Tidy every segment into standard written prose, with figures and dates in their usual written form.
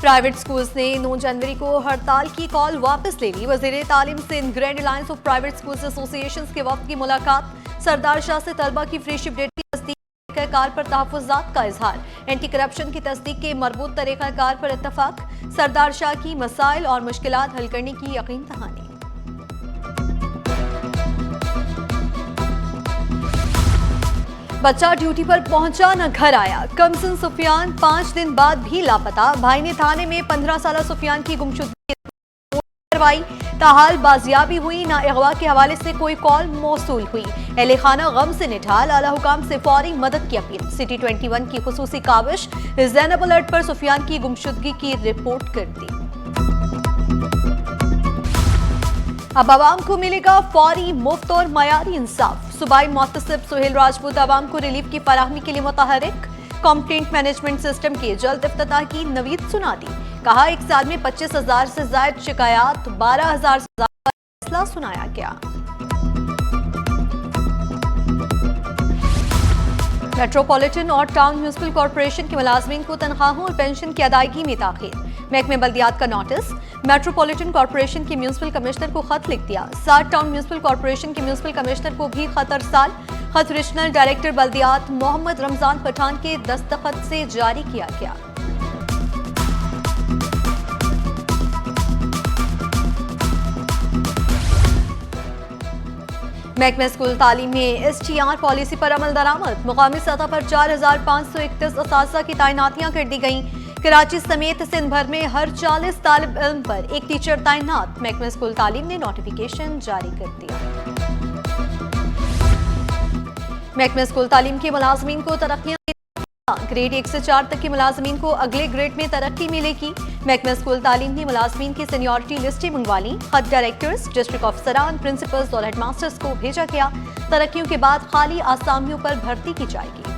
Private schools ने 9 जनवरी को हड़ताल की कॉल वापस ले ली। वजीर तालीम Sindh grand alliance of private schools association के वक्त की मुलाकात। सरदार शाह से तलबा की फ्रीशिप डेट की तस्दीक कार पर तहफ़्फ़ुज़ात का इजहार। एंटी करप्शन की तस्दीक के मरबूत तरीक़ाकार पर इत्तफाक। सरदार शाह की मसाइल और मुश्किलात हल करने की यकीन दहानी। बच्चा ड्यूटी पर पहुंचा न घर आया। कमसन सुफियान 5 दिन बाद भी लापता। भाई ने थाने में 15 साल सुफियान की गुमशुदगी करवाई। ताहाल बाजियाबी हुई ना। अगवा के हवाले से कोई कॉल मौसूल हुई। अहले खाना गम से निठाल। आला हुकाम से फौरी मदद की अपील। सिटी 21 की खुसूसी काविश। ज़ैनब अलर्ट पर सुफियान की गुमशुदगी की रिपोर्ट कर दी। अब आवाम को मिलेगा फौरी, मुफ्त और मयारी इंसाफ। सूबाई मुहतसिब सुहेल राजपूत आवाम को रिलीफ की फराहमी के लिए मुतहरिक। कंप्लेंट मैनेजमेंट सिस्टम की जल्द इफ्तिताह की नवीद सुना दी। कहा 1 साल में 25,000 से जायद शिकायत, 12,000 से ज्यादा फैसला सुनाया गया। मेट्रोपॉलिटन और टाउन म्यूनिसिपल कॉरपोरेशन के मुलाजमीन को तनख्वाहों और पेंशन की अदायगी में ताखीर। महकमे बल्दियात का नोटिस। मेट्रोपॉलिटन कॉरपोरेशन के म्यूनिसिपल कमिश्नर को खत लिख दिया। 7 टाउन म्यूनिसिपल कॉरपोरेशन के म्यूनिसिपल कमिश्नर को भी खत अरसाल। खत रीजनल डायरेक्टर बल्दियात मोहम्मद रमजान पठान के दस्तखत से जारी किया गया। महकमे स्कूल तालीम में STR पॉलिसी पर अमल दरामद। मुकामी सतह पर 4,531 असातिज़ा की तैनातियां कर दी गईं। कराची समेत सिंध भर में हर 40 तालिब इल्म पर एक टीचर तैनात। महकमे स्कूल तालीम ने नोटिफिकेशन जारी कर दिया। महकमे स्कूल तालीम के मुलाजमीन को तरक्कियां। ग्रेड 1 से 4 तक के मुलाजमीन को अगले ग्रेड में तरक्की मिलेगी। महकमा स्कूल तालीम ने मुलाजमीन की सीनियरिटी लिस्टें मंगवा ली। खत डायरेक्टर्स, डिस्ट्रिक्ट अफसरान, प्रिंसिपल्स और हेडमास्टर्स को भेजा गया। तरक्कियों के बाद खाली आसामियों पर भर्ती की जाएगी।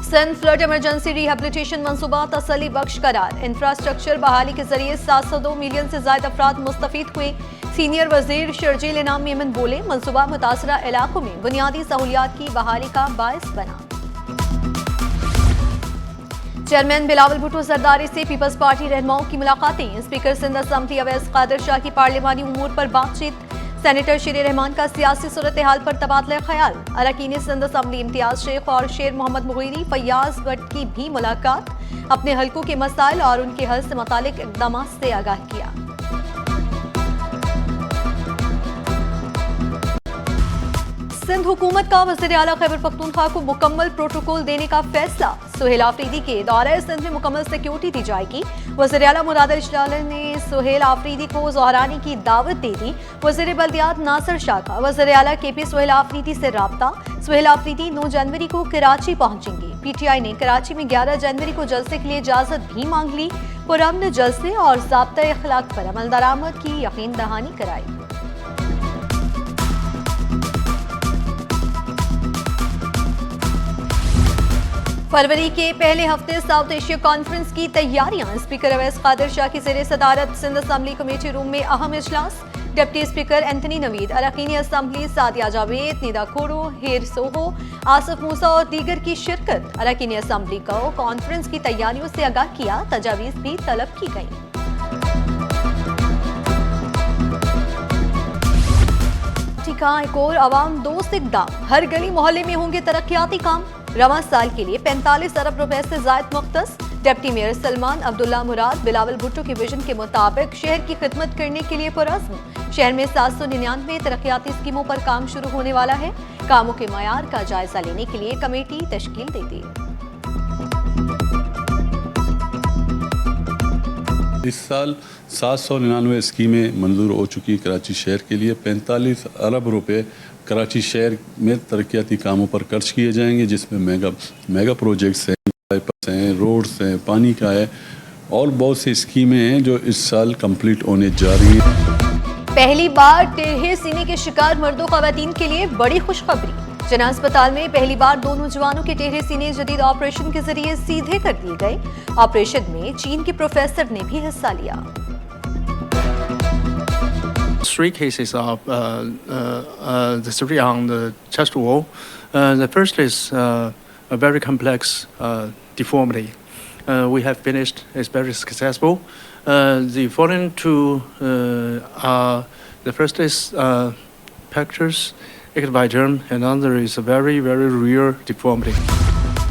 सिंध फ्लड इमरजेंसी रिहेबिलिटेशन मंसूबा तसल्ली बख्श करार। इंफ्रास्ट्रक्चर बहाली के जरिए 702 मिलियन से ज्यादा अफराद मुस्तफीद हुए। सीनियर वजीर शर्जील इनाम मेमन बोले, मंसूबा मुतासरा इलाकों में बुनियादी सहूलियात की बहाली का बायस बना। चेयरमैन बिलावल भुट्टो जरदारी से पीपल्स पार्टी रहनुमाओं की मुलाकातें। स्पीकर सिंध असम्बली अवैस कादिर शाह की पार्लिमानी उमूर पर बातचीत। सेनेटर शेर रहमान का सियासी सूरत हाल पर तबादला ख्याल। अरकान सिंध असम्बली इम्तियाज शेख और शेर मोहम्मद मुगीरी फैयाज भट्ट की भी मुलाकात। अपने हलकों के मसाइल और उनके हल से मुतालिक इक़दाम से आगाह किया। सिंध हुकूमत का वज़ीर आला खैबर पख्तूनख्वा को मुकम्मल प्रोटोकॉल देने का फैसला। सुहेल आफरीदी के दौरे सिंध में मुकम्मल सिक्योरिटी दी जाएगी। वज़ीर आला मुराद इजलाल ने सुहेल आफरीदी को ज़ोहरानी की दावत दे दी। वज़ीर बल्दियात नासिर शाह का वज़ीर आला KP सुहेल आफरीदी से राब्ता। सुहेल आफरीदी 9 जनवरी को कराची पहुंचेंगे। PTI ने कराची में 11 जनवरी को जलसे के लिए इजाजत भी मांग ली। पुरअमन जलसे और ज़ाब्ता अखलाक पर अमल दरामद की यकीन दहानी कराई। फरवरी के पहले हफ्ते साउथ एशिया कॉन्फ्रेंस की तैयारियां। स्पीकर अवैस कादिर शाह की ज़ेर सदारत सिंध असम्बली कमेटी रूम में अहम इजलास। डिप्टी स्पीकर एंथनी नवीद, अरकान असम्बली सादिया जावेद, निदा खोरो, हेर सोहो, आसिफ मूसा और दीगर की शिरकत। अरकान असम्बली को कॉन्फ्रेंस की तैयारियों से आगाह किया। तजावीज़ भी तलब की गई। एक और अवाम दोस्त इक़दाम। हर गली मोहल्ले में होंगे तरक्याती काम। रवां साल के लिए 45 अरब रुपए से जायद मुख्तस। डिप्टी मेयर सलमान अब्दुल्ला मुराद बिलावल भुट्टो के विजन के मुताबिक शहर की खिदमत करने के लिए पुरअज़्म। शहर में 799 तरक्याती स्कीमों पर काम शुरू होने वाला है। कामों के मयार का जायजा लेने के लिए कमेटी तश्कील दे दी। इस साल 799 स्कीमें मंजूर हो चुकी। कराची शहर के लिए 45 अरब रुपए कराची शहर में तरक्याती कामों पर खर्च किए जाएंगे, जिसमें मेगा प्रोजेक्ट्स हैं, पाइप्स हैं, रोड्स हैं, पानी का है और बहुत सी स्कीमें हैं जो इस साल कंप्लीट होने जा रही हैं। पहली बार टेढ़े सीने के शिकार मर्दों ख़वातीन के लिए बड़ी खुशखबरी। जना अस्पताल में पहली बार 2 नौजवानों के टेढ़े सीने जदीद ऑपरेशन के जरिए सीधे कर दिए गए। ऑपरेशन में चीन के प्रोफेसर ने भी हिस्सा लिया। 3 cases of the surgery on the chest wall. The first is a very complex deformity. We have finished. It's very successful. The following two are the first is pectus ectobiderm, and another is a very rare deformity.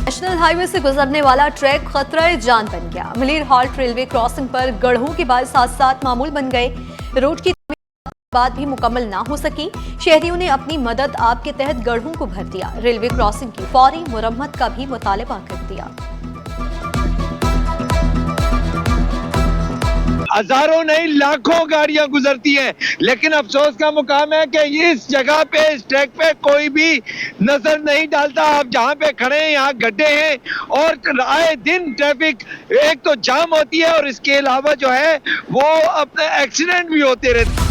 National highway से गुजरने वाला track खतरा जान बन गया। Malir halt railway crossing पर गढ़ों के बाद हादसात मामूल बन गए। रोड की बाद भी मुकम्मल ना हो सकी। शहरियों ने अपनी मदद आप के तहत गढ़ों को भर दिया। रेलवे क्रॉसिंग की फौरी मुरम्मत का भी मुतालबा कर दिया। हजारों नहीं लाखों गाड़ियां गुजरती हैं, लेकिन अफसोस का मुकाम है कि इस जगह पे, इस ट्रैक पे कोई भी नजर नहीं डालता। आप जहां पे खड़े हैं यहाँ गड्ढे हैं और आए दिन ट्रैफिक एक तो जाम होती है और इसके अलावा जो है वो अपने एक्सीडेंट भी होते रहते हैं।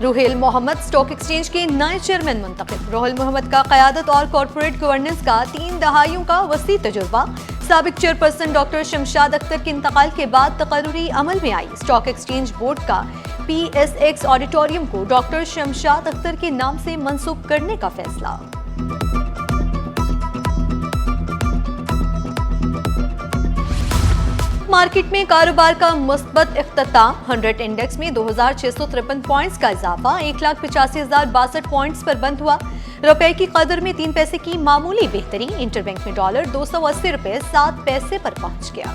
रुहेल मोहम्मद स्टॉक एक्सचेंज के नए चेयरमैन मुंतखब। रुहेल मोहम्मद का क़यादत और कॉरपोरेट गवर्नेंस का 3 दहाइयों का वसी तजुर्बा। साबिक चेयरपर्सन डॉक्टर शमशाद अख्तर के इंतकाल के बाद तकर्रुरी अमल में आई। स्टॉक एक्सचेंज बोर्ड का PSX ऑडिटोरियम को डॉक्टर शमशाद अख्तर के नाम से मंसूब करने का फैसला। मार्केट में कारोबार का मुस्बत इख्तिताम। 100 इंडेक्स में 2653 पॉइंट्स का इजाफा 1,85,062 पॉइंट्स पर बंद हुआ। रुपए की कदर में 3 पैसे की मामूली बेहतरी। इंटरबैंक में डॉलर 280 रुपए 7 पैसे पर पहुंच गया।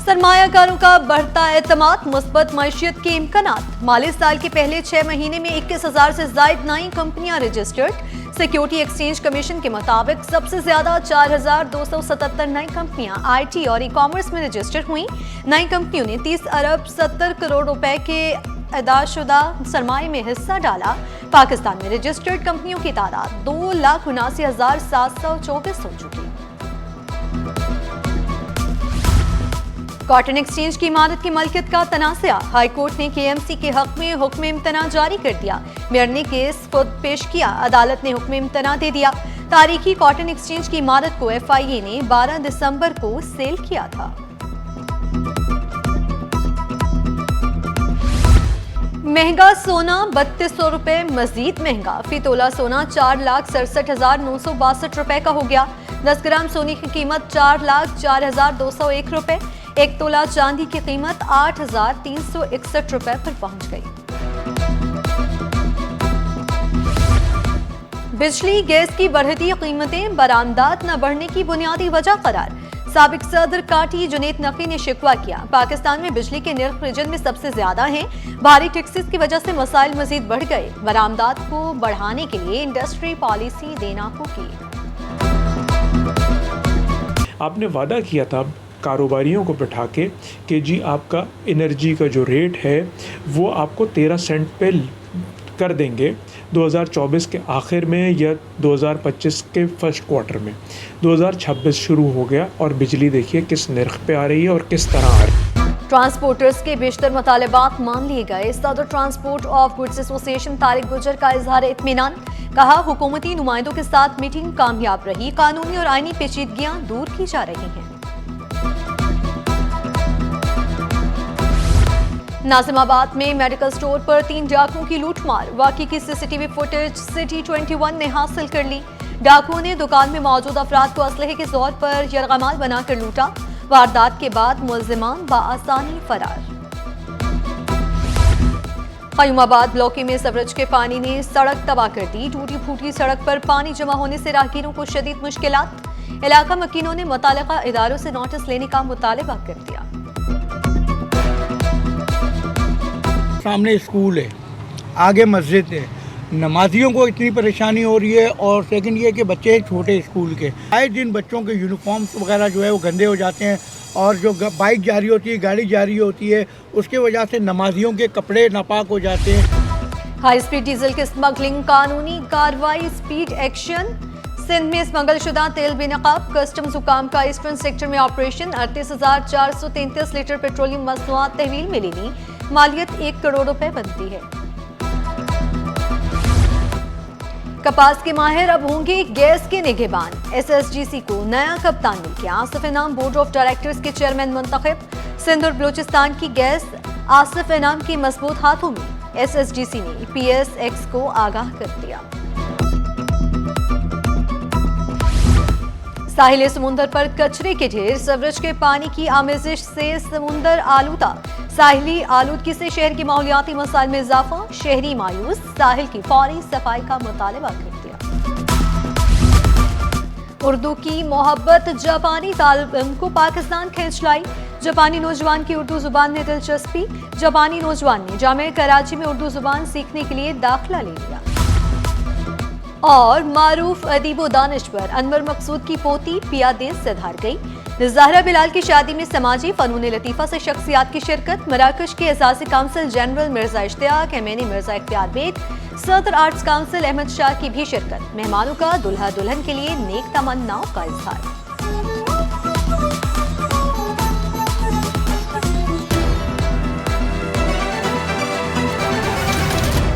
सरमायाकारों का बढ़ता एतमाद। मुस्बत मईशियत के इम्कानात। माली साल के पहले 6 महीने में 21,000 से जायद नई कंपनियां रजिस्टर्ड। सिक्योरिटी एक्सचेंज कमीशन के मुताबिक सबसे ज्यादा 4,277 नई कंपनियां IT और ई-कॉमर्स में रजिस्टर हुई। नई कंपनियों ने 30 अरब 70 करोड़ रुपए के अदाशुदा सरमाए में हिस्सा डाला। पाकिस्तान में रजिस्टर्ड कंपनियों की तादाद 2,79,724 हो चुकी। कॉटन एक्सचेंज की इमारत की मलकियत का तनाज़ा। हाई कोर्ट ने KMC के हक में हुक्म इम्तना जारी कर दिया। मेयर ने केस खुद पेश किया। अदालत ने हुक्म इम्तना दे दिया। तारीखी कॉटन एक्सचेंज की इमारत को FIA ने 12 दिसंबर को सेल किया था। महंगा सोना 3200 रुपए मजीद महंगा। फी तोला सोना 4,67,962 रुपए का हो गया। 10 ग्राम सोने की कीमत 4,04,201 रुपए। 1 तोला चांदी की कीमत 8,361 रुपए पर पहुंच गई। बिजली गैस की बढ़ती कीमतें बरामदात न बढ़ने की बुनियादी वजह करार। साबिक सदर काटी जुनेद नकी ने शिकवा किया। पाकिस्तान में बिजली के निर्ख रीजन में सबसे ज्यादा हैं। भारी टैक्सेस की वजह से मसाइल मजीद बढ़ गए। बरामदात को बढ़ाने के लिए इंडस्ट्री पॉलिसी देना होगी। आपने वादा किया था कारोबारियों को बैठा के कि जी आपका एनर्जी का जो रेट है वो आपको 13 सेंट पे कर देंगे 2024 के आखिर में या 2025 के फर्स्ट क्वार्टर में। 2026 शुरू हो गया और बिजली देखिए किस निर्ख पे आ रही है और किस तरह आ रही है। ट्रांसपोर्टर्स के बेशतर मुतालबात मान लिए गए। सदर transport of goods association Tariq गुजर का इजहार इत्मीनान। कहा हुकूमती नुमाइंदों के साथ मीटिंग कामयाब रही। कानूनी और आईनी पेचीदगियां दूर की जा रही हैं। नाजिमाबाद में मेडिकल स्टोर पर 3 डाकुओं की लूटमार। वाकई की CCTV फुटेज सिटी 21 ने हासिल कर ली। डाकुओं ने दुकान में मौजूद अफराद को असलहे के जोर पर यरगमाल बनाकर लूटा। वारदात के बाद मुलजिमान बाआसानी फरार। क़यूमाबाद ब्लॉक में सवरज के पानी ने सड़क तबाह कर दी। टूटी फूटी सड़क पर पानी जमा होने से राहगीरों को शदीद मुश्किलात। इलाका मकीनों ने मुतालिका इदारों से नोटिस लेने का मुतालबा कर दिया। सामने स्कूल है, आगे मस्जिद है, नमाजियों को इतनी परेशानी हो रही है। और सेकंड ये कि बच्चे छोटे स्कूल के आए दिन बच्चों के यूनिफॉर्म्स वगैरह जो है वो गंदे हो जाते हैं। और जो बाइक जा रही होती है, गाड़ी जा रही होती है, उसकी वजह से नमाजियों के कपड़े नापाक हो जाते हैं। हाई स्पीड डीजल की स्मगलिंग कानूनी कार्रवाई स्पीड एक्शन। सिंध में स्मगलशुदा तेल बेनकाब। कस्टम्स हुकाम का ईस्टर्न सेक्टर में ऑपरेशन। 38,433 लीटर पेट्रोलियम मसनूआत तहवील में लेनी। मालियत 1 करोड़ रुपए बनती है। कपास के माहिर अब होंगे गैस के निगहबान। SSGC को नया कप्तान मिल गया। आसिफ इनाम बोर्ड ऑफ डायरेक्टर्स के चेयरमैन मुंतखब। सिंध और बलूचिस्तान की गैस आसिफ इनाम के मजबूत हाथों में। SSGC ने PSX को आगाह कर दिया। साहिल समुंदर पर कचरे के ढेर, सवरज के पानी की आमेजिश से समुंदर आलूदा। साहिली आलूदगी से शहर के माहौलियाती मसाइल में इजाफा, शहरी मायूस, साहिल की फौरी सफाई का मुतालबा कर दिया। उर्दू की मोहब्बत, जापानी तालिब इल्म को पाकिस्तान खींच लाई। जापानी नौजवान की उर्दू जुबान में दिलचस्पी, जापानी नौजवान ने जामिया कराची में उर्दू जुबान सीखने के लिए दाखिला ले लिया। और मारूफ अदीबो दानिश्वर अनवर मकसूद की पोती पियादे सिधार गई। ज़ाहरा बिलाल की शादी में समाजी फनून लतीफ़ा से शख्सियात की शिरकत। मराकश के एजाज़ी council general Mirza Ishtiaq, MNA Mirza Ikhtiar Baig, सदर आर्ट्स काउंसिल अहमद शाह की भी शिरकत। मेहमानों का दुल्हा दुल्हन के लिए नेक तमन्नाओं का इजहार।